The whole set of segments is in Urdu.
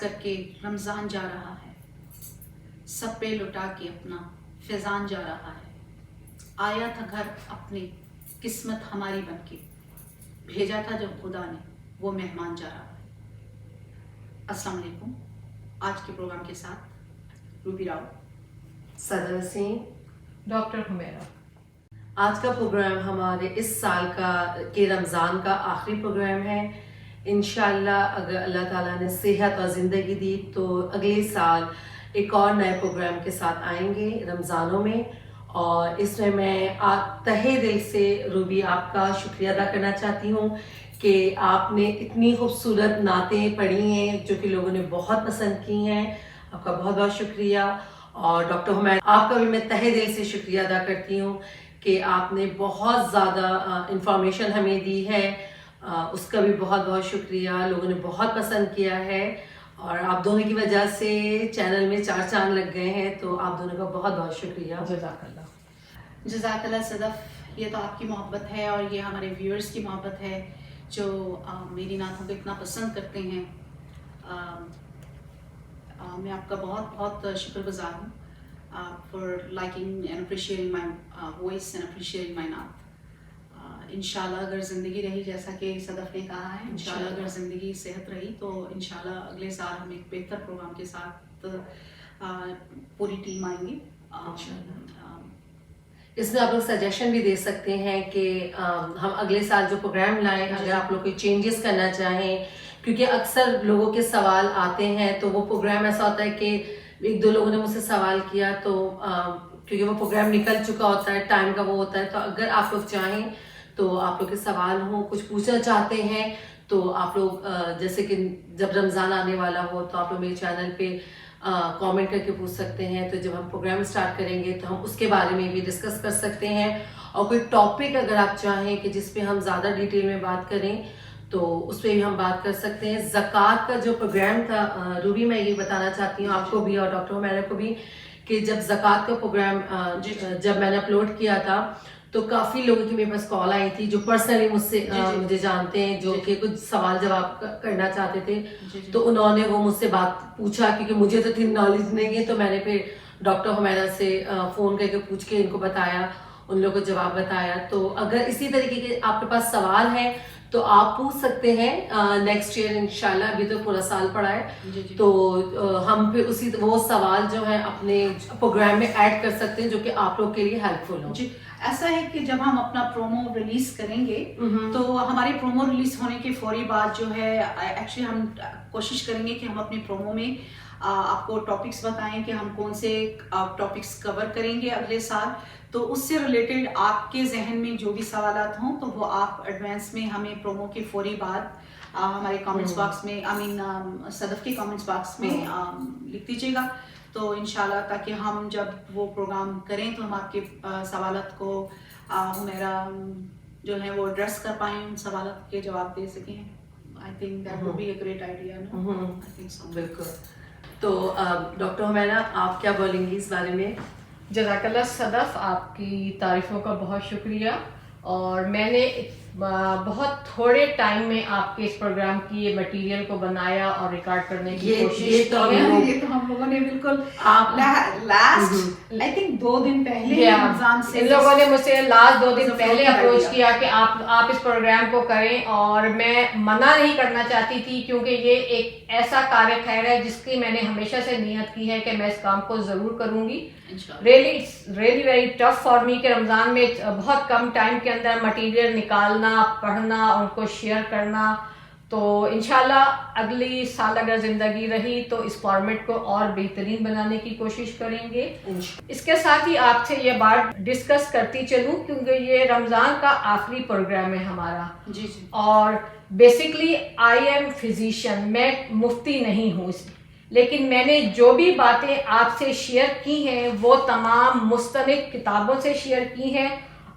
کر کے رمضان جا رہا ہے، سب پہ لٹا کے اپنا فیضان جا رہا ہے. آیا تھا گھر اپنی قسمت ہماری بن کے، بھیجا تھا جب خدا نے وہ مہمان جا رہا ہے. السلام علیکم. آج کے پروگرام کے ساتھ روبی راؤ، صدر وسیم، ڈاکٹر حمیرہ. آج کا پروگرام ہمارے اس سال کے رمضان کا آخری پروگرام ہے. انشاءاللہ اگر اللہ تعالیٰ نے صحت اور زندگی دی تو اگلے سال ایک اور نئے پروگرام کے ساتھ آئیں گے رمضانوں میں. اور اس میں تہہ دل سے روبی آپ کا شکریہ ادا کرنا چاہتی ہوں کہ آپ نے اتنی خوبصورت نعتیں پڑھی ہیں جو کہ لوگوں نے بہت پسند کی ہیں. آپ کا بہت بہت شکریہ. اور ڈاکٹر حمیرہ آپ کا بھی میں تہہ دل سے شکریہ ادا کرتی ہوں کہ آپ نے بہت زیادہ انفارمیشن ہمیں دی ہے. اس کا بھی بہت بہت شکریہ. لوگوں نے بہت پسند کیا ہے اور آپ دونوں کی وجہ سے چینل میں 4 چاند لگ گئے ہیں، تو آپ دونوں کا بہت بہت شکریہ. جزاک اللہ. جزاک اللہ صدف. یہ تو آپ کی محبت ہے اور یہ ہمارے ویورز کی محبت ہے جو میری نعتوں کو اتنا پسند کرتے ہیں. میں آپ کا بہت بہت شکر گزار ہوں for liking and appreciating my voice and appreciating my نعت. انشاءاللہ اگر زندگی رہی جیسا کہ صدف نے کہا ہے، انشاءاللہ اگر زندگی صحت رہی تو انشاءاللہ اگلے سال ہم ایک بہتر پروگرام کے ساتھ پوری ٹیم آئیں گی. اس میں آپ لوگ سجیشن بھی دے سکتے ہیں کہ ہم اگلے سال جو پروگرام لائیں، اگر آپ لوگ کوئی چینجز کرنا چاہیں، کیونکہ اکثر لوگوں کے سوال آتے ہیں تو وہ پروگرام ایسا ہوتا ہے کہ 1-2 لوگوں نے مجھ سے سوال کیا تو کیونکہ وہ پروگرام نکل چکا ہوتا ہے، ٹائم کا وہ ہوتا ہے. تو اگر آپ لوگ چاہیں تو آپ لوگ کے سوال ہوں، کچھ پوچھنا چاہتے ہیں تو آپ لوگ جیسے کہ جب رمضان آنے والا ہو تو آپ لوگ میرے چینل پہ کامنٹ کر کے پوچھ سکتے ہیں. تو جب ہم پروگرام اسٹارٹ کریں گے تو ہم اس کے بارے میں بھی ڈسکس کر سکتے ہیں. اور کوئی ٹاپک اگر آپ چاہیں کہ جس پہ ہم زیادہ ڈیٹیل میں بات کریں تو اس پہ بھی ہم بات کر سکتے ہیں. زکوٰۃ کا جو پروگرام تھا روبی، میں یہ بتانا چاہتی ہوں آپ کو بھی اور ڈاکٹر حمیرہ کو بھی کہ جب زکوٰۃ کا پروگرام جب میں نے اپلوڈ کیا تھا تو کافی لوگوں کی میرے پاس کال آئی تھی جو پرسنلی مجھے جانتے ہیں، جو کہ کچھ سوال جواب کرنا چاہتے تھے. تو انہوں نے وہ مجھ سے بات پوچھا کیونکہ مجھے تو اتنی نالج نہیں ہے، تو میں نے پھر ڈاکٹر حمیرہ سے فون کر کے پوچھ کے ان کو بتایا، ان لوگوں کو جواب بتایا. تو اگر اسی طریقے کے آپ کے پاس سوال ہیں تو آپ پوچھ سکتے ہیں نیکسٹ ایئر انشاءاللہ. ابھی تو پورا سال پڑا ہے تو ہم پھر وہ سوال جو ہے اپنے پروگرام میں ایڈ کر سکتے ہیں جو کہ آپ لوگ کے لیے ہیلپ فل ہو. جی ایسا ہے کہ جب ہم اپنا پرومو ریلیز کریں گے تو ہمارے پرومو ریلیز ہونے کے فوری بعد جو ہے ایکچولی ہم کوشش کریں گے کہ ہم اپنے پرومو میں آپ کو ٹاپکس بتائیں کہ ہم کون سے ٹاپکس کور کریں گے اگلے سال. تو اس سے ریلیٹڈ آپ کے ذہن میں جو بھی سوالات ہوں تو وہ آپ ایڈوانس میں ہمیں پرومو کے فوری بعد ہمارے کامنٹس باکس میں صدف کے کامنٹس باکس میں لکھ دیجیے گا. تو انشاءاللہ تاکہ ہم جب وہ پروگرام کریں تو ہم آپ کے سوالات کو حمیرہ جو ہے وہ ایڈریس کر پائیں، ان سوالات کے جواب دے سکیں. I think that would be a great idea. بالکل. تو ڈاکٹر حمیرہ آپ کیا بولیں گی اس بارے میں؟ جزاک اللہ صدف، آپ کی تعریفوں کا بہت شکریہ. اور میں نے بہت تھوڑے ٹائم میں آپ کے اس پروگرام کی یہ مٹیریل کو بنایا اور ریکارڈ کرنے کی کوشش کی ہے. یہ تو ہم لوگوں نے بالکل لاسٹ آئی تھنک 2 دن پہلے رمضان سے ان لوگوں نے مجھ سے لاسٹ 2 دن پہلے اپروچ کیا کہ آپ اس پروگرام کو کریں، اور میں منع نہیں کرنا چاہتی تھی کیونکہ یہ ایک ایسا کاریہ خیر ہے جس کی میں نے ہمیشہ سے نیت کی ہے کہ میں اس کام کو ضرور کروں گی. Really very tough for me کہ رمضان میں بہت کم ٹائم کے اندر مٹیریل نکالنا، پڑھنا اور ان کو شیئر کرنا. تو انشاءاللہ اگلی سال اگر زندگی رہی تو اس فارمیٹ کو اور بہترین بنانے کی کوشش کریں گے. اس کے ساتھ ہی آپ سے یہ بات ڈسکس کرتی چلوں کیونکہ یہ رمضان کا آخری پروگرام ہے ہمارا. اور بیسکلی آئی ایم فزیشین، میں مفتی نہیں ہوں، لیکن میں نے جو بھی باتیں آپ سے شیئر کی ہیں وہ تمام مستند کتابوں سے شیئر کی ہیں.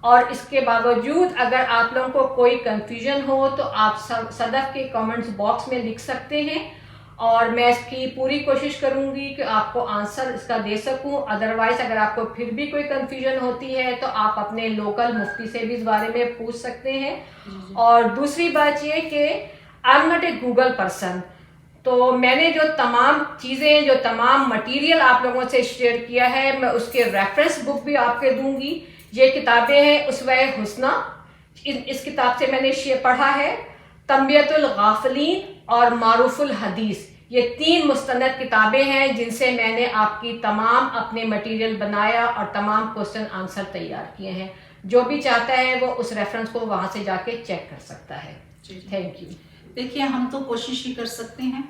اور اس کے باوجود اگر آپ لوگوں کو کوئی کنفیوژن ہو تو آپ صدف کے کامنٹس باکس میں لکھ سکتے ہیں اور میں اس کی پوری کوشش کروں گی کہ آپ کو آنسر اس کا دے سکوں. ادروائز اگر آپ کو پھر بھی کوئی کنفیوژن ہوتی ہے تو آپ اپنے لوکل مفتی سے بھی اس بارے میں پوچھ سکتے ہیں. اور دوسری بات یہ کہ I am not a Google person. تو میں نے جو تمام چیزیں، جو تمام مٹیریل آپ لوگوں سے شیئر کیا ہے، میں اس کے ریفرنس بک بھی آپ کے دوں گی. یہ کتابیں ہیں اسوہ حسنہ، اس کتاب سے میں نے پڑھا ہے. تنبیۃ الغافلین اور معروف الحدیث، یہ 3 مستند کتابیں ہیں جن سے میں نے آپ کی تمام اپنے مٹیریل بنایا اور تمام کوسچن آنسر تیار کیے ہیں. جو بھی چاہتا ہے وہ اس ریفرنس کو وہاں سے جا کے چیک کر سکتا ہے. Thank you. دیکھیے ہم تو کوشش ہی کر سکتے ہیں،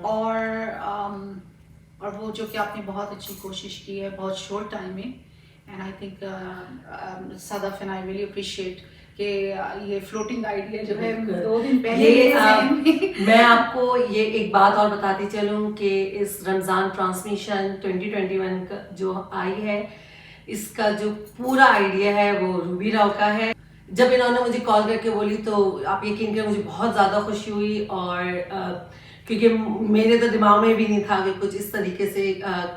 اور وہ جو کہ آپ نے بہت اچھی کوشش کی ہے بہت شورٹ ٹائم میں. And I think Sadaf and I really appreciate کہ یہ فلوٹنگ آئیڈیا جو ہے 2 دن پہلے میں آپ کو یہ ایک بات اور بتاتی چلوں کہ اس رمضان ٹرانسمیشن 2021 کا جو آئی ہے، اس کا جو پورا آئیڈیا ہے وہ روبی راؤ کا ہے. جب انہوں نے مجھے کال کر کے بولی تو آپ یقین کریں مجھے بہت زیادہ خوشی ہوئی، اور کیونکہ میرے تو دماغ میں بھی نہیں تھا کہ کچھ اس طریقے سے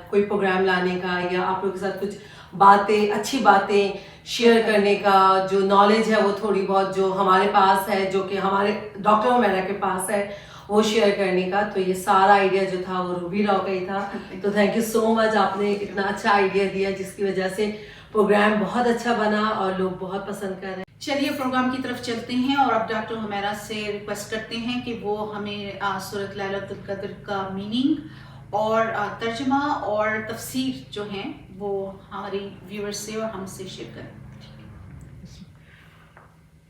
کوئی پروگرام لانے کا یا آپ لوگوں کے ساتھ کچھ باتیں، اچھی باتیں شیئر کرنے کا. جو نالج ہے وہ تھوڑی بہت جو ہمارے پاس ہے، جو کہ ہمارے ڈاکٹر عمیرہ کے پاس ہے، وہ شیئر کرنے کا. تو یہ سارا آئیڈیا جو تھا وہ روبی راؤ کا ہی تھا. تو تھینک یو سو مچ، آپ نے اتنا اچھا آئیڈیا دیا جس کی وجہ سے پروگرام بہت اچھا بنا اور لوگ بہت پسند کر رہے ہیں. چلیے پروگرام کی طرف چلتے ہیں، اور اب ڈاکٹر حمیرہ سے ریکویسٹ کرتے ہیں کہ وہ ہمیں سورۃ لیلۃ القدر کا میننگ اور ترجمہ اور تفسیر جو ہیں وہ ہماری ویورز سے اور ہم سے شیئر کریں.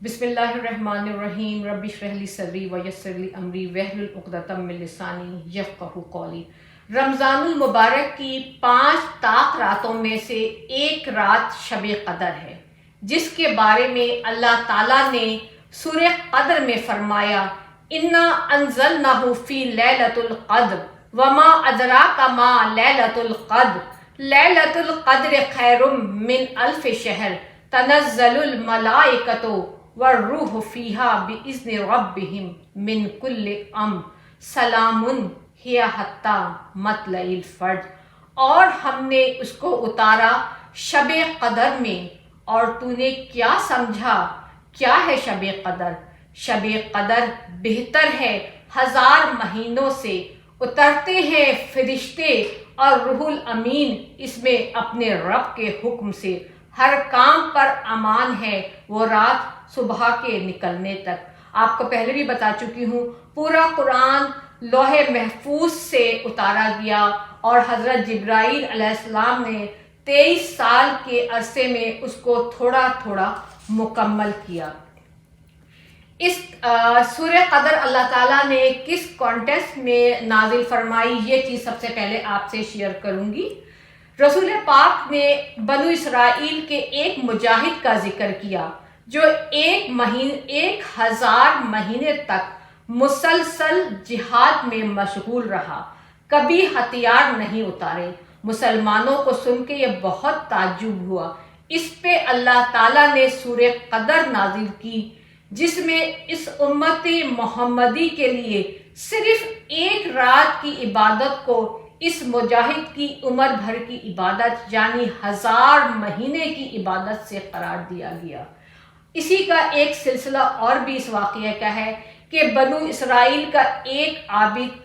بسم اللہ الرحمن الرحیم. رب اشرح لی صدری ویسر لی امری واحلل عقدۃ من لسانی یفقہوا قولی. رمضان المبارک کی 5 طاق راتوں میں سے ایک رات شب قدر ہے، جس کے بارے میں اللہ تعالیٰ نے سورہ قدر میں فرمایا انا انزلناہ فی لیلۃ القدر وما ادراک ما لیلۃ القدر لیلۃ القدر خیر من الف شہر تنزل الملائکۃ والروح فیہا باذن ربہم من کل امر سلام ہی حتی مطلع الفجر. اور ہم نے اس کو اتارا شب قدر میں، اور تو نے کیا سمجھا کیا ہے شب قدر؟ شب قدر بہتر ہے 1000 مہینوں سے. اترتے ہیں فرشتے اور روح الامین اس میں اپنے رب کے حکم سے. ہر کام پر امان ہے وہ رات صبح کے نکلنے تک. آپ کو پہلے بھی بتا چکی ہوں، پورا قرآن لوح محفوظ سے اتارا گیا، اور حضرت جبرائیل علیہ السلام نے 23 سال کے عرصے میں اس کو تھوڑا تھوڑا مکمل کیا. اس سورہ قدر اللہ تعالیٰ نے کس کانٹیکسٹ میں نازل فرمائی، یہ چیز سب سے پہلے آپ سے شیئر کروں گی. رسول پاک نے بنو اسرائیل کے ایک مجاہد کا ذکر کیا جو 1000 مہینے تک مسلسل جہاد میں مشغول رہا، کبھی ہتھیار نہیں اتارے. مسلمانوں کو سن کے یہ بہت تعجب ہوا. اس پہ اللہ تعالیٰ نے سورہ قدر نازل کی، جس میں اس امت محمدی کے لیے صرف ایک رات کی عبادت کو اس مجاہد کی عمر بھر کی عبادت یعنی 1000 مہینے کی عبادت سے قرار دیا گیا. اسی کا ایک سلسلہ اور بھی اس واقعہ کا ہے کہ بنو اسرائیل کا ایک عابد،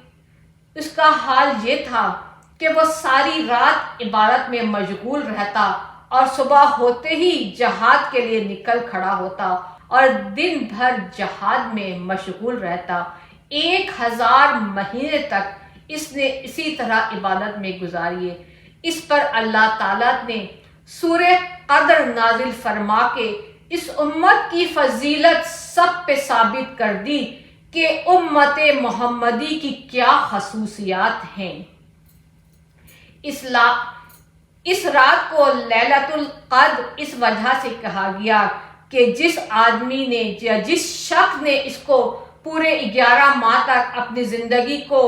اس کا حال یہ تھا کہ وہ ساری رات عبادت میں مشغول رہتا اور صبح ہوتے ہی جہاد کے لیے نکل کھڑا ہوتا اور دن بھر جہاد میں مشغول رہتا. 1000 مہینے تک اس نے اسی طرح عبادت میں گزاری ہے. اس پر اللہ تعالیٰ نے سورہ قدر نازل فرما کے اس امت کی فضیلت سب پہ ثابت کر دی کہ امت محمدی کی کیا خصوصیات ہیں. اس رات کو لیلۃ القدر اس وجہ سے کہا گیا کہ جس آدمی نے یا جس شخص نے اس کو پورے 11 ماہ تک اپنی زندگی کو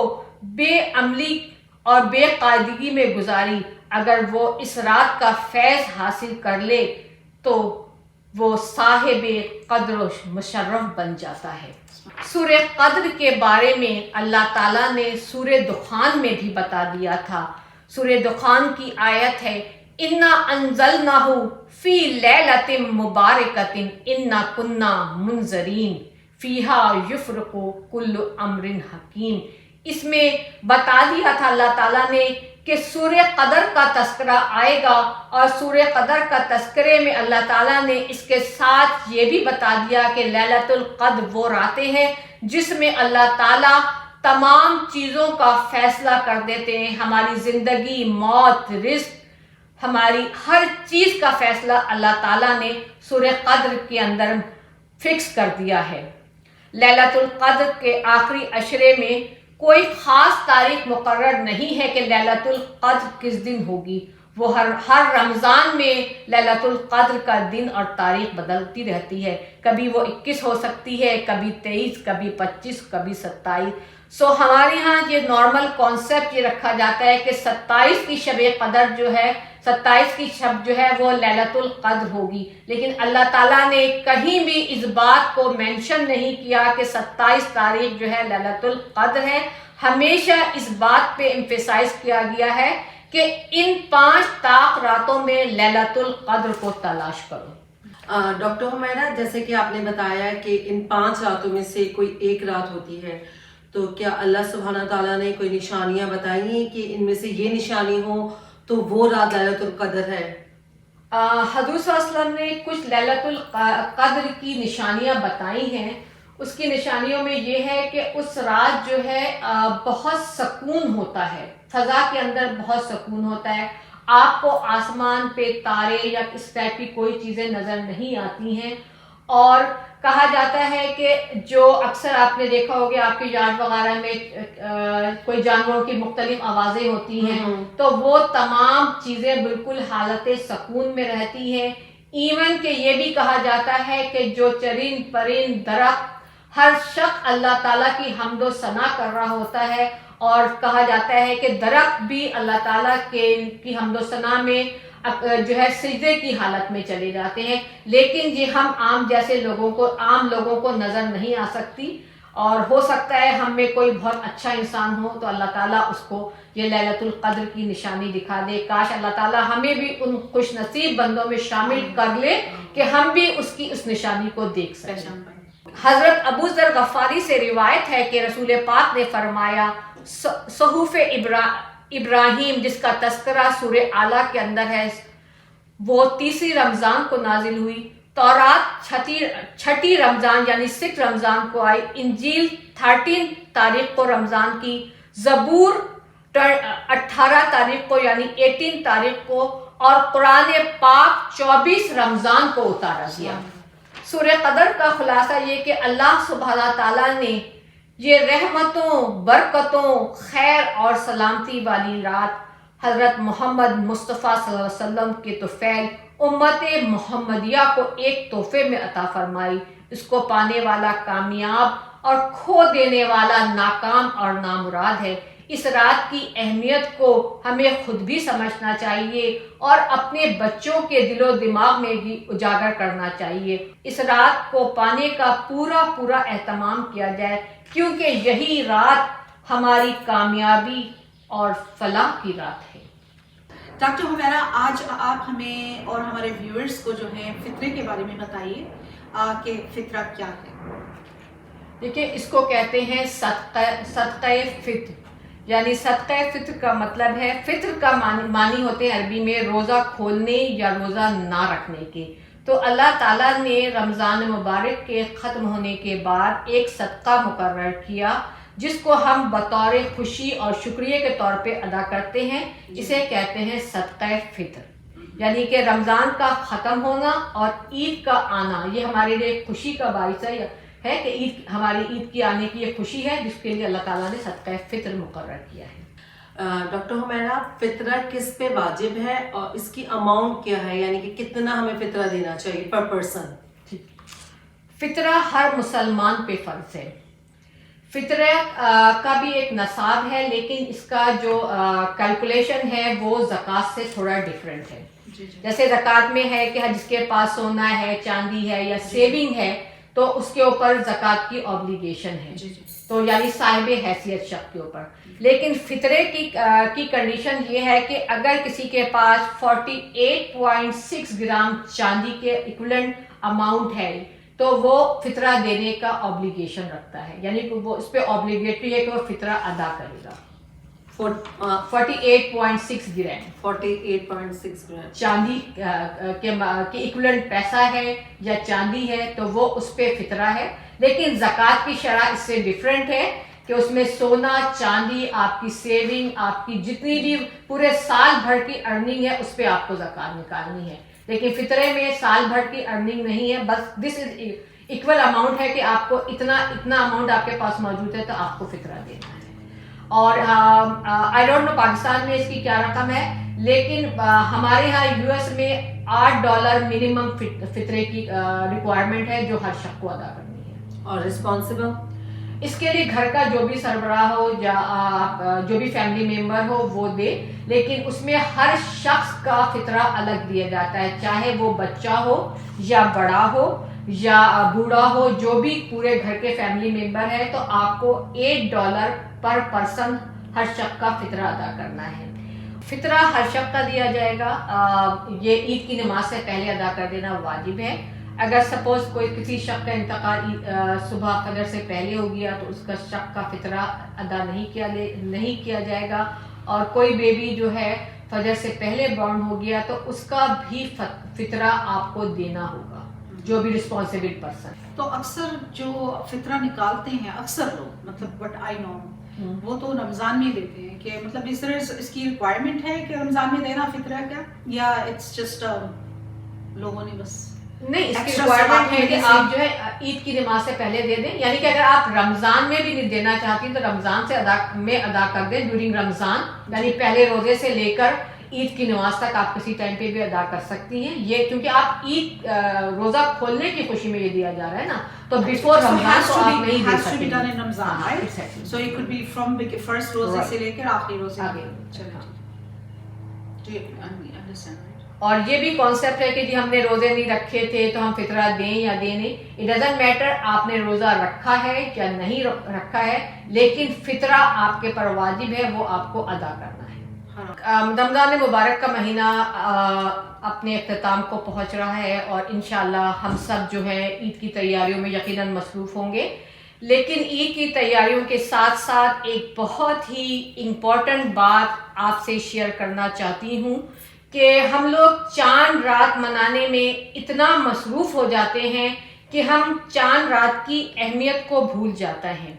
بے عملی اور بے قاعدگی میں گزاری، اگر وہ اس رات کا فیض حاصل کر لے تو وہ صاحب قدر و مشرف بن جاتا ہے. سورہ قدر کے بارے میں اللہ تعالیٰ نے سورہ دخان میں بھی بتا دیا تھا. سورہ دخان کی آیت ہے انا انزلناہ فی لیلۃ مبارکۃ انا کنا منذرین فیہا یفرق کل امر حکیم. اس میں بتا دیا تھا اللہ تعالیٰ نے کہ سورہ قدر کا تذکرہ آئے گا، اور سورہ قدر کا تذکرے میں اللہ تعالیٰ نے اس کے ساتھ یہ بھی بتا دیا کہ لیلۃ القدر وہ راتیں ہیں جس میں اللہ تعالیٰ تمام چیزوں کا فیصلہ کر دیتے ہیں. ہماری زندگی، موت، رزق، ہماری ہر چیز کا فیصلہ اللہ تعالیٰ نے سورہ قدر کے اندر فکس کر دیا ہے. لیلۃ القدر کے آخری عشرے میں کوئی خاص تاریخ مقرر نہیں ہے کہ لیلۃ القدر کس دن ہوگی. وہ ہر رمضان میں لیلۃ القدر کا دن اور تاریخ بدلتی رہتی ہے. کبھی وہ 21 ہو سکتی ہے، کبھی 23، کبھی 25، کبھی 27. ہمارے ہاں یہ نارمل کانسیپٹ یہ رکھا جاتا ہے کہ 27 کی شب قدر جو ہے، 27 کی شب جو ہے وہ لیلۃ القدر ہوگی. لیکن اللہ تعالیٰ نے کہیں بھی اس بات کو مینشن نہیں کیا کہ 27 تاریخ جو ہے لیلۃ القدر ہے. ہمیشہ اس بات پہ ایمفیسائز کیا گیا ہے کہ ان 5 طاق راتوں میں لیلۃ القدر کو تلاش کرو. ڈاکٹر حمیرہ، جیسے کہ آپ نے بتایا کہ ان 5 راتوں میں سے کوئی ایک رات ہوتی ہے، تو کیا اللہ سبحانہ تعالیٰ نے کوئی نشانیاں بتائی ہیں کہ ان میں سے یہ نشانی ہو تو وہ رات لیلۃ القدر ہے؟ حضور صلی اللہ علیہ وسلم نے کچھ لیلۃ القدر کی نشانیاں بتائی ہیں. اس کی نشانیوں میں یہ ہے کہ اس رات جو ہے بہت سکون ہوتا ہے، فضا کے اندر بہت سکون ہوتا ہے. آپ کو آسمان پہ تارے یا اس ٹائپ کی کوئی چیزیں نظر نہیں آتی ہیں. اور کہا جاتا ہے کہ جو اکثر آپ نے دیکھا ہوگا آپ کے یارڈ وغیرہ میں کوئی جانوروں کی مختلف آوازیں ہوتی ہیں، تو وہ تمام چیزیں بالکل حالت سکون میں رہتی ہیں. ایون کہ یہ بھی کہا جاتا ہے کہ جو چرند پرند درخت، ہر شخص اللہ تعالیٰ کی حمد و ثنا کر رہا ہوتا ہے، اور کہا جاتا ہے کہ درخت بھی اللہ تعالیٰ کی حمد و ثنا میں جو ہے سجدے کی حالت میں چلے جاتے ہیں. لیکن یہ ہم عام لوگوں کو نظر نہیں آ سکتی، اور ہو سکتا ہے ہم میں کوئی بہت اچھا انسان ہو تو اللہ تعالیٰ اس کو یہ لیلۃ القدر کی نشانی دکھا دے. کاش اللہ تعالیٰ ہمیں بھی ان خوش نصیب بندوں میں شامل کر لے کہ ہم بھی اس نشانی کو دیکھ سکیں. حضرت ابو ذر غفاری سے روایت ہے کہ رسول پاک نے فرمایا، صحف ابراہیم جس کا تذکرہ سورہ اعلیٰ کے اندر ہے، وہ 30 رمضان کو نازل ہوئی. تورات 6 رمضان یعنی 6 رمضان کو آئی. انجیل 13 تاریخ کو رمضان کی. زبور 18 تاریخ کو یعنی 18 تاریخ کو. اور قرآن پاک 24 رمضان کو اتارا گیا. سورہ قدر کا خلاصہ یہ کہ اللہ سبحانہ تعالیٰ نے یہ رحمتوں، برکتوں، خیر اور سلامتی والی رات حضرت محمد مصطفیٰ صلی اللہ علیہ وسلم کے طفیل امت محمدیہ کو ایک تحفے میں عطا فرمائی. اس کو پانے والا کامیاب اور کھو دینے والا ناکام اور نامراد ہے. اس رات کی اہمیت کو ہمیں خود بھی سمجھنا چاہیے اور اپنے بچوں کے دل و دماغ میں بھی اجاگر کرنا چاہیے. اس رات کو پانے کا پورا اہتمام کیا جائے، کیونکہ یہی رات ہماری کامیابی اور فلاح کی رات ہے. ڈاکٹر حمیرہ، آج آپ ہمیں اور ہمارے ویورز کو جو ہے فطرے کے بارے میں بتائیے کہ فطرہ کیا ہے. دیکھیں، اس کو کہتے ہیں صدقہ فطر. یعنی صدقہ فطر کا مطلب ہے، فطر کا معنی ہوتے ہیں عربی میں روزہ کھولنے یا روزہ نہ رکھنے کے. تو اللہ تعالیٰ نے رمضان مبارک کے ختم ہونے کے بعد ایک صدقہ مقرر کیا جس کو ہم بطور خوشی اور شکریہ کے طور پہ ادا کرتے ہیں. اسے کہتے ہیں صدقہ فطر. یعنی کہ رمضان کا ختم ہونا اور عید کا آنا یہ ہمارے لیے خوشی کا باعث ہے کہ ہماری عید کی آنے کی یہ خوشی ہے، جس کے لیے اللہ تعالیٰ نے صدقہ فطر مقرر کیا ہے. ڈاکٹر حمیرہ، فطرہ کس پہ واجب ہے اور اس کی اماؤنٹ کیا ہے، یعنی کہ کتنا ہمیں فطرہ دینا چاہیے پر پرسن؟ فطرہ ہر مسلمان پہ فرض ہے. فطرہ کا بھی ایک نصاب ہے، لیکن اس کا جو کیلکولیشن ہے وہ زکوٰۃ سے تھوڑا ڈیفرنٹ ہے. جیسے زکوٰۃ میں ہے کہ جس کے پاس سونا ہے، چاندی ہے یا سیونگ ہے تو اس کے اوپر زکوٰۃ کی اوبلیگیشن ہے، تو یعنی صاحب حیثیت شخص کے اوپر. لیکن فطرے کی کنڈیشن یہ ہے کہ اگر کسی کے پاس 48.6 گرام چاندی کے ایکولنٹ اماؤنٹ ہے تو وہ فطرہ دینے کا obligation رکھتا ہے، یعنی کہ وہ اس پہ obligatory ہے کہ وہ فطرہ ادا کرے گا۔ 48.6 گرام 48.6 گرام چاندی کے ایکویلنٹ پیسہ ہے یا چاندی ہے تو وہ اس پہ فطرہ ہے، لیکن زکوٰۃ کی شرح اس سے ڈیفرنٹ ہے کہ اس میں سونا چاندی، آپ کی سیونگ، آپ کی جتنی بھی پورے سال بھر کی ارننگ ہے اس پہ آپ کو زکوٰۃ نکالنی ہے، لیکن فطرے میں سال بھر کی ارننگ نہیں ہے، بس دس از ایکول اماؤنٹ ہے کہ آپ کو اتنا اماؤنٹ آپ کے پاس موجود ہے تو آپ کو فطرہ دینا ہے۔ اور آئی ڈونٹ نو پاکستان میں اس کی کیا رقم ہے، لیکن ہمارے ہاں یو ایس میں $8 منیمم فطرے کی ریکوائرمنٹ ہے جو ہر شخص کو ادا کرنی ہے۔ اور رسپانسبل اس کے لیے گھر کا جو بھی سربراہ ہو یا جو بھی فیملی ممبر ہو وہ دے، لیکن اس میں ہر شخص کا فطرہ الگ دیا جاتا ہے، چاہے وہ بچہ ہو یا بڑا ہو یا بوڑھا ہو، جو بھی پورے گھر کے فیملی ممبر ہے تو آپ کو $8 پر پرسن ہر شخص کا فطرہ ادا کرنا ہے۔ فطرہ ہر شخص کا دیا جائے گا، یہ عید کی نماز سے پہلے ادا کر دینا واجب ہے۔ اگر سپوز کوئی کسی شخص کا انتقال صبح فجر سے پہلے ہو گیا تو اس کا شخص کا فطرہ ادا نہیں کیا جائے گا، اور کوئی بیبی جو ہے فجر سے پہلے بورن ہو گیا تو اس کا بھی فطرہ آپ کو دینا ہوگا، جو بھی رسپانسبل پرسن ہے۔ تو اکثر جو فطرہ نکالتے ہیں اکثر لوگ، مطلب بٹ آئی نو وہ تو رمضان میں دیتے ہیں، کہ مطلب اس طرح اس کی ریکوائرمنٹ ہے کہ رمضان میں دینا فطرہ کا، یا اٹس جسٹ لوگوں نے بس نہیں، اس کی ریکوائرمنٹ ہے کہ آپ جو ہے عید کی نماز سے پہلے دے دیں، یعنی کہ اگر آپ رمضان میں بھی نہیں دینا چاہتی تو رمضان سے ادا کر دیں ڈیورنگ رمضان، یعنی پہلے روزے سے لے کر عید کی نماز تک آپ کسی ٹائم پہ بھی ادا کر سکتی ہیں، یہ کیونکہ آپ عید روزہ کھولنے کی خوشی میں یہ دیا جا رہا ہے نا، تو بیفور رمضان تو آپ نہیں دے سکتی۔ So it could be from first روزے سے لے کر آخری روزے اور یہ بھی کانسیپٹ ہے کہ جی ہم نے روزے نہیں رکھے تھے تو ہم فطرہ دیں یا دیں نہیں، اٹ ڈزنٹ میٹر آپ نے روزہ رکھا ہے یا نہیں رکھا ہے، لیکن فطرہ آپ کے پر واجب ہے، وہ آپ کو ادا کرنا ہے۔ رمضان مبارک کا مہینہ اپنے اختتام کو پہنچ رہا ہے اور انشاءاللہ ہم سب جو ہے عید کی تیاریوں میں یقیناً مصروف ہوں گے، لیکن عید کی تیاریوں کے ساتھ ساتھ ایک بہت ہی امپورٹنٹ بات آپ سے شیئر کرنا چاہتی ہوں کہ ہم لوگ چاند رات منانے میں اتنا مصروف ہو جاتے ہیں کہ ہم چاند رات کی اہمیت کو بھول جاتے ہیں۔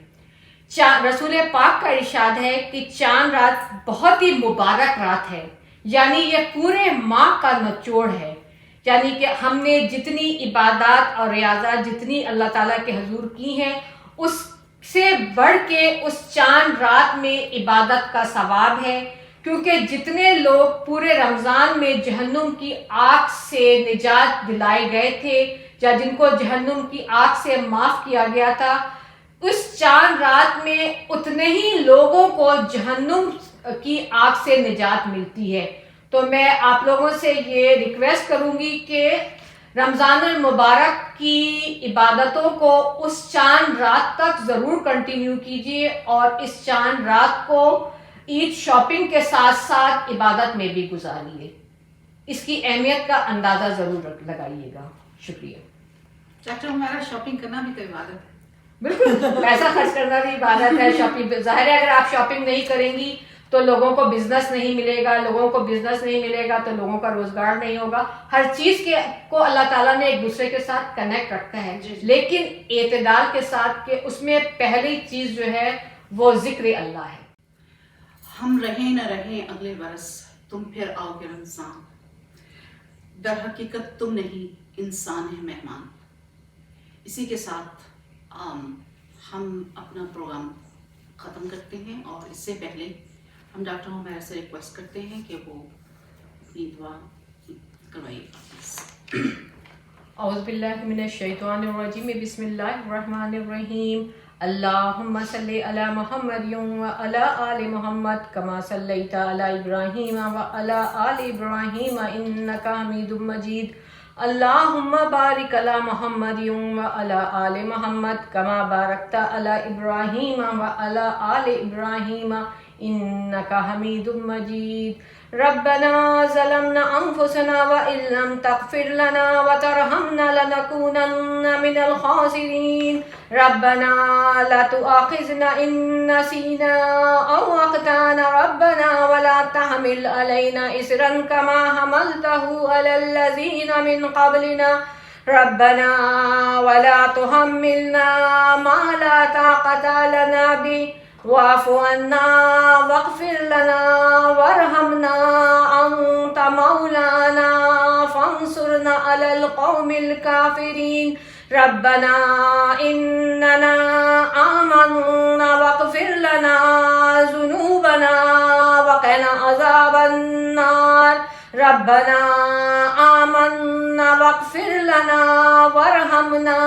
رسول پاک کا ارشاد ہے کہ چاند رات بہت ہی مبارک رات ہے، یعنی یہ پورے ماہ کا نچوڑ ہے، یعنی کہ ہم نے جتنی عبادات اور ریاضات جتنی اللہ تعالیٰ کے حضور کی ہیں، اس سے بڑھ کے اس چاند رات میں عبادت کا ثواب ہے، کیونکہ جتنے لوگ پورے رمضان میں جہنم کی آگ سے نجات دلائے گئے تھے یا جن کو جہنم کی آگ سے معاف کیا گیا تھا، اس چاند رات میں اتنے ہی لوگوں کو جہنم کی آگ سے نجات ملتی ہے۔ تو میں آپ لوگوں سے یہ ریکویسٹ کروں گی کہ رمضان المبارک کی عبادتوں کو اس چاند رات تک ضرور کنٹینیو کیجیے، اور اس چاند رات کو عید شاپنگ کے ساتھ ساتھ عبادت میں بھی گزاریے، اس کی اہمیت کا اندازہ ضرور لگائیے گا۔ شکریہ۔ ڈاکٹر ہمارا شاپنگ کرنا بھی تو عبادت ہے۔ بالکل، پیسہ خرچ کرنا بھی عبادت ہے، شاپنگ ظاہر ہے اگر آپ شاپنگ نہیں کریں گی تو لوگوں کو بزنس نہیں ملے گا، لوگوں کو بزنس نہیں ملے گا تو لوگوں کا روزگار نہیں ہوگا۔ ہر چیز کو اللہ تعالیٰ نے ایک دوسرے کے ساتھ کنیکٹ رکھا ہے، لیکن اعتدال کے ساتھ کہ اس میں پہلی چیز جو ہے وہ ذکر اللہ ہے۔ ہم رہیں نہ رہیں اگلے برس تم پھر آؤ گے رمضان، در حقیقت تم نہیں انسان ہے مہمان۔ اسی کے ساتھ ہم اپنا پروگرام ختم کرتے ہیں، اور اس سے پہلے ہم ڈاکٹر عمیر سے ریکویسٹ کرتے ہیں کہ وہ اپنی دعا کروائیے۔ اعوذ باللہ من الشیطان الرجیم، بسم اللہ الرحمن الرحیم۔ اللہم صلی علی محمد وعلی آل محمد کما صلیت علی ابراہیم وعلی آل ابراہیم انک حمید مجید۔ اللہم بارک علی محمد وعلی آل محمد کما بارکت علی ابراہیم وعلی آل ابراہیم إنك حميد مجيد. ربنا ظلمنا أنفسنا وإن لم تغفر لنا وترحمنا لنكونن من الخاسرين. ربنا لا تؤاخذنا إن نسينا أو أخطأنا ربنا ولا تحمل علينا إصرا كما حملته على الذين من قبلنا. ربنا ولا تحملنا ما لا طاقة لنا به واعف عنا واغفر لنا وارحمنا أنت مولانا فانصرنا على القوم الكافرين. ربنا إننا آمنا واغفر لنا ذنوبنا وقنا عذاب النار. ربنا آمنا واغفر لنا وارحمنا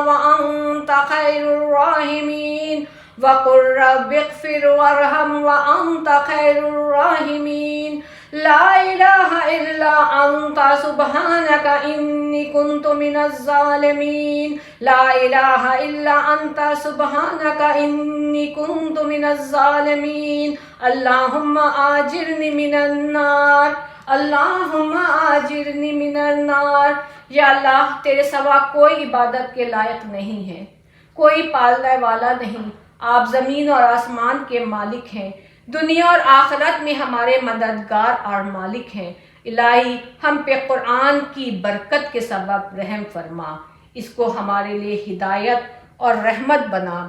وأنت خير الراحمين. وقل رب اغفر وارحم وأنت خير الراحمين. لا إله إلا أنت سبحانك إني كنت من الظالمين. لا إله إلا أنت سبحانك إني كنت من الظالمين. اللهم آجرني من النار. اللہم آجرنی من النار. یا اللہ تیرے سوا کوئی عبادت کے لائق نہیں ہے، کوئی پالنے والا نہیں. آپ زمین اور آسمان کے مالک ہیں، دنیا اور آخرت میں ہمارے مددگار اور مالک ہیں. الہی ہم پہ قرآن کی برکت کے سبب رحم فرما، اس کو ہمارے لیے ہدایت اور رحمت بنا.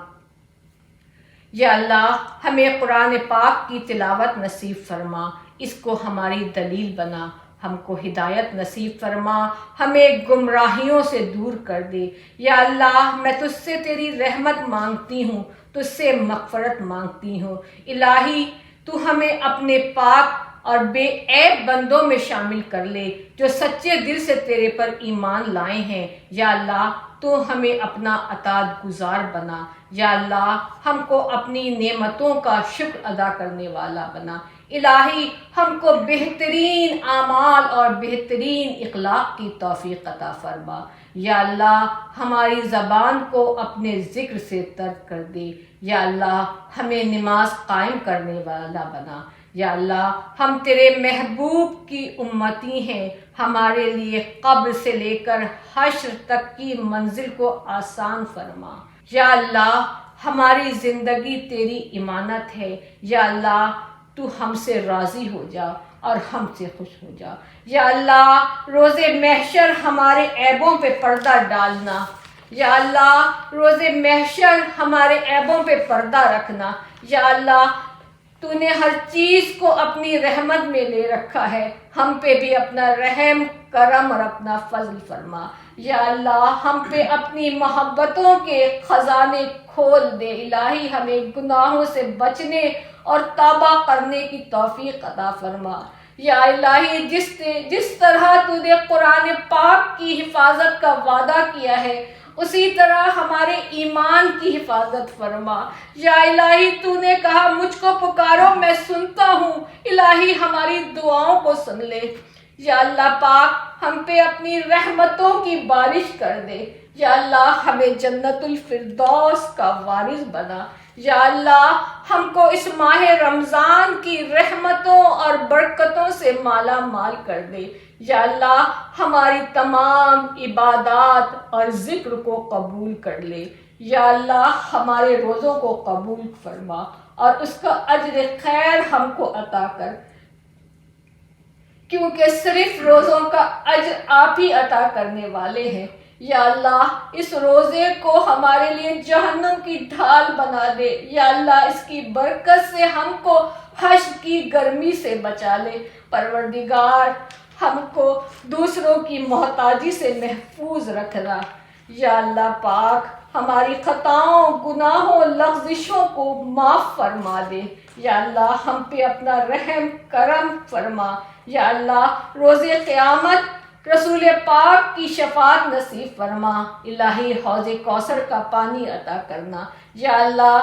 یا اللہ ہمیں قرآن پاک کی تلاوت نصیب فرما، اس کو ہماری دلیل بنا. ہم کو ہدایت نصیب فرما، ہمیں گمراہیوں سے دور کر دے. یا اللہ میں تجھ سے تیری رحمت مانگتی ہوں، تجھ سے مغفرت مانگتی ہوں. الہی تو ہمیں اپنے پاک اور بے عیب بندوں میں شامل کر لے جو سچے دل سے تیرے پر ایمان لائے ہیں. یا اللہ تو ہمیں اپنا اطاعت گزار بنا. یا اللہ ہم کو اپنی نعمتوں کا شکر ادا کرنے والا بنا. الہی ہم کو بہترین اعمال اور بہترین اخلاق کی توفیق عطا فرما. یا اللہ ہماری زبان کو اپنے ذکر سے ترک کر دے. یا اللہ ہمیں نماز قائم کرنے والا بنا. یا اللہ ہم تیرے محبوب کی امتی ہیں، ہمارے لیے قبر سے لے کر حشر تک کی منزل کو آسان فرما. یا اللہ ہماری زندگی تیری امانت ہے. یا اللہ تو ہم سے راضی ہو جا اور ہم سے خوش ہو جا. یا اللہ روز محشر ہمارے عیبوں پہ پردہ ڈالنا. یا اللہ روز محشر ہمارے عیبوں پہ پردہ رکھنا. یا اللہ تو نے ہر چیز کو اپنی رحمت میں لے رکھا ہے، ہم پہ بھی اپنا رحم کرم اور اپنا فضل فرما. یا اللہ ہم پہ اپنی محبتوں کے خزانے کھول دے. الہی ہمیں گناہوں سے بچنے اور توبہ کرنے کی توفیق عطا فرما. یا الہی جس طرح تو نے قرآن پاک کی حفاظت کا وعدہ کیا ہے اسی طرح ہمارے ایمان کی حفاظت فرما. یا الہی تو نے کہا مجھ کو پکارو میں سنتا ہوں. الہی ہماری دعاؤں کو سن لے. یا اللہ پاک ہم پہ اپنی رحمتوں کی بارش کر دے. یا اللہ ہمیں جنت الفردوس کا وارث بنا. یا اللہ ہم کو اس ماہ رمضان کی رحمتوں اور برکتوں سے مالا مال کر دے. یا اللہ ہماری تمام عبادات اور ذکر کو قبول کر لے. یا اللہ ہمارے روزوں کو قبول فرما اور اس کا اجر خیر ہم کو عطا کر، کیونکہ صرف روزوں کا اجر آپ ہی عطا کرنے والے ہیں. یا اللہ اس روزے کو ہمارے لیے جہنم کی ڈھال بنا دے. یا اللہ اس کی برکت سے ہم کو حشر کی گرمی سے بچا لے. پروردگار ہم کو دوسروں کی محتاجی سے محفوظ رکھنا. یا اللہ پاک ہماری خطاؤں گناہوں لغزشوں کو معاف فرما دے. یا اللہ ہم پہ اپنا رحم کرم فرما. یا اللہ روز قیامت رسول پاک کی شفاعت نصیب فرما. الہی حوض کوثر کا پانی عطا کرنا. یا اللہ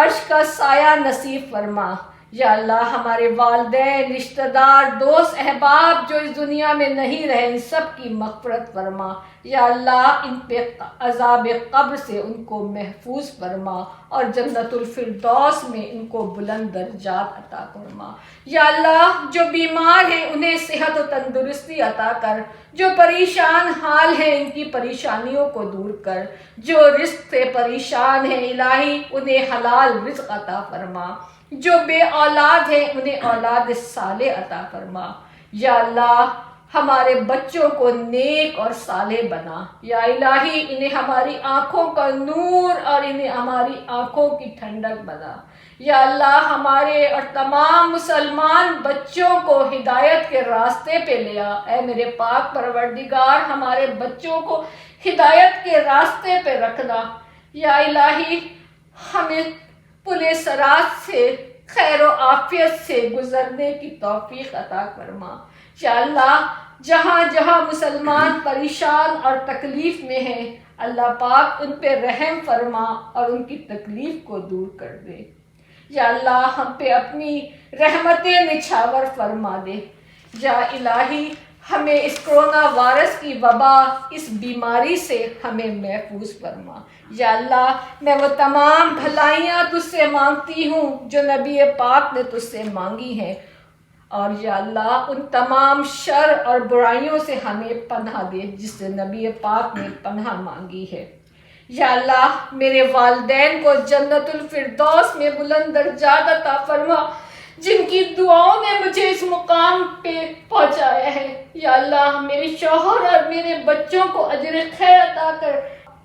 عرش کا سایہ نصیب فرما. یا اللہ ہمارے والدین، رشتہ دار، دوست، احباب جو اس دنیا میں نہیں رہے ان سب کی مغفرت فرما۔ یا اللہ ان پہ عذاب قبر سے ان کو محفوظ فرما اور جنت الفردوس میں ان کو بلند درجات عطا فرما۔ یا اللہ جو بیمار ہیں انہیں صحت و تندرستی عطا کر، جو پریشان حال ہیں ان کی پریشانیوں کو دور کر، جو رزق سے پریشان ہیں الہی انہیں حلال رزق عطا فرما، جو بے اولاد ہیں انہیں اولاد صالح عطا فرما۔ یا اللہ ہمارے بچوں کو نیک اور صالح بنا، یا الہی انہیں ہماری آنکھوں کا نور اور انہیں ہماری آنکھوں کی ٹھنڈک بنا۔ یا اللہ ہمارے اور تمام مسلمان بچوں کو ہدایت کے راستے پہ لیا، اے میرے پاک پروردگار ہمارے بچوں کو ہدایت کے راستے پہ رکھنا۔ یا الہی ہمیں پلے صراط سے خیر و عافیت سے گزرنے کی توفیق عطا فرما۔ یا اللہ جہاں جہاں مسلمان پریشان اور تکلیف میں ہیں اللہ پاک ان پہ رحم فرما اور ان کی تکلیف کو دور کر دے۔ یا اللہ ہم پہ اپنی رحمتیں نچھاور فرما دے۔ یا الہی ہمیں اس کرونا وائرس کی وبا، اس بیماری سے ہمیں محفوظ فرما۔ یا اللہ میں وہ تمام بھلائیاں تجھ سے مانگتی ہوں جو نبی پاک نے تجھ سے مانگی ہیں، اور یا اللہ ان تمام شر اور برائیوں سے ہمیں پناہ دے جس سے نبی پاک نے پناہ مانگی ہے۔ یا اللہ میرے والدین کو جنت الفردوس میں بلند درجات عطا فرما جن کی دعاؤں نے مجھے اس مقام پہ پہنچایا ہے۔ یا اللہ میرے شوہر اور میرے بچوں کو اجر خیر عطا کر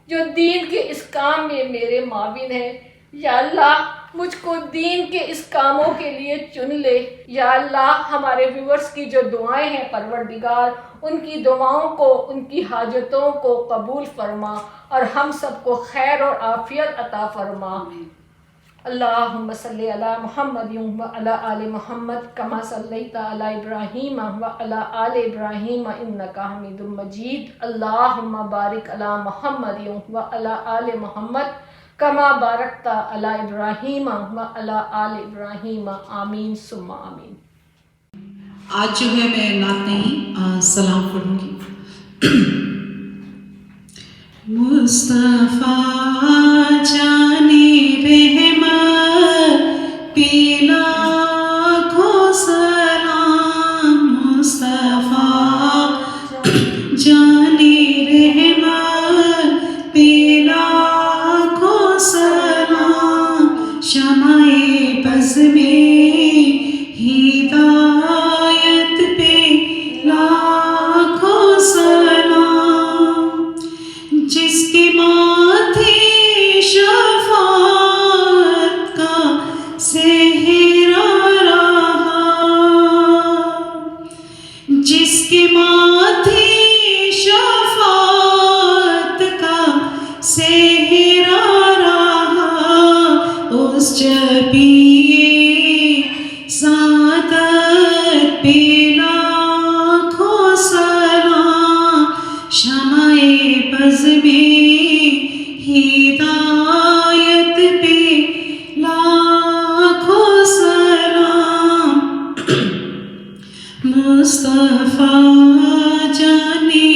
جو دین کے اس کام میں میرے معاون ہیں۔ یا اللہ مجھ کو دین کے اس کاموں کے لیے چن لے۔ یا اللہ ہمارے ویورز کی جو دعائیں ہیں پروردگار ان کی دعاؤں کو، ان کی حاجتوں کو قبول فرما اور ہم سب کو خیر اور عافیت عطا فرما۔ اللہم صلی علی محمد وعلی آل محمد کما صلیت علی ابراہیم وعلی آل ابراہیم انک حمید مجید۔ اللہم بارک علی محمد وعلی آل محمد کما بارکت علی ابراہیم وعلی آل ابراہیم آمین ثم آمین۔ آج جو ہے میں نعت نہیں سلام پڑھوں گی۔ مصطفیٰ جانے رحمت پہ لاکھوں سلام، مصطفیٰ جانے رحمت پہ لاکھوں سلام، شمع بز میں ہدایت پہ لاکھوں سلام، جس کے ماتھے شفاعت کا سہرا رہا، جس کے ماتھے شفاعت کا سہرا رہا، اس جبیے سعادت پہ لاکھوں سلام، شمع بز میں ہدایت پہ لاکھوں سلام، مصطفیٰ جانے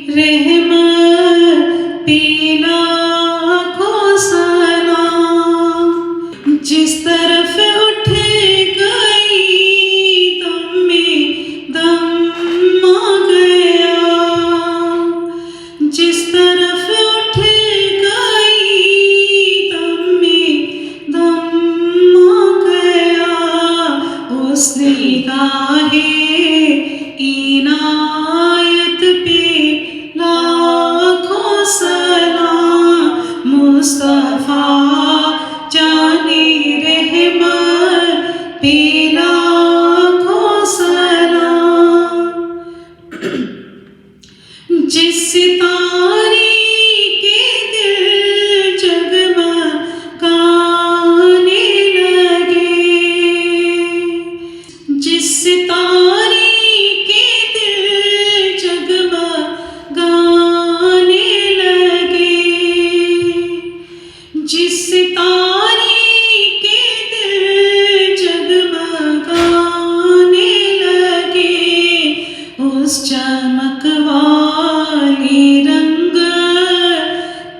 رحمت پہ لاکھوں سلام، جس طرف اٹھ گئی دم میں دم آ گیا، جس طرف اٹھ گئی دم میں دم آ گیا، اس نگاہ عنایت پہ لاکھوں سلام۔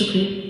شکریہ.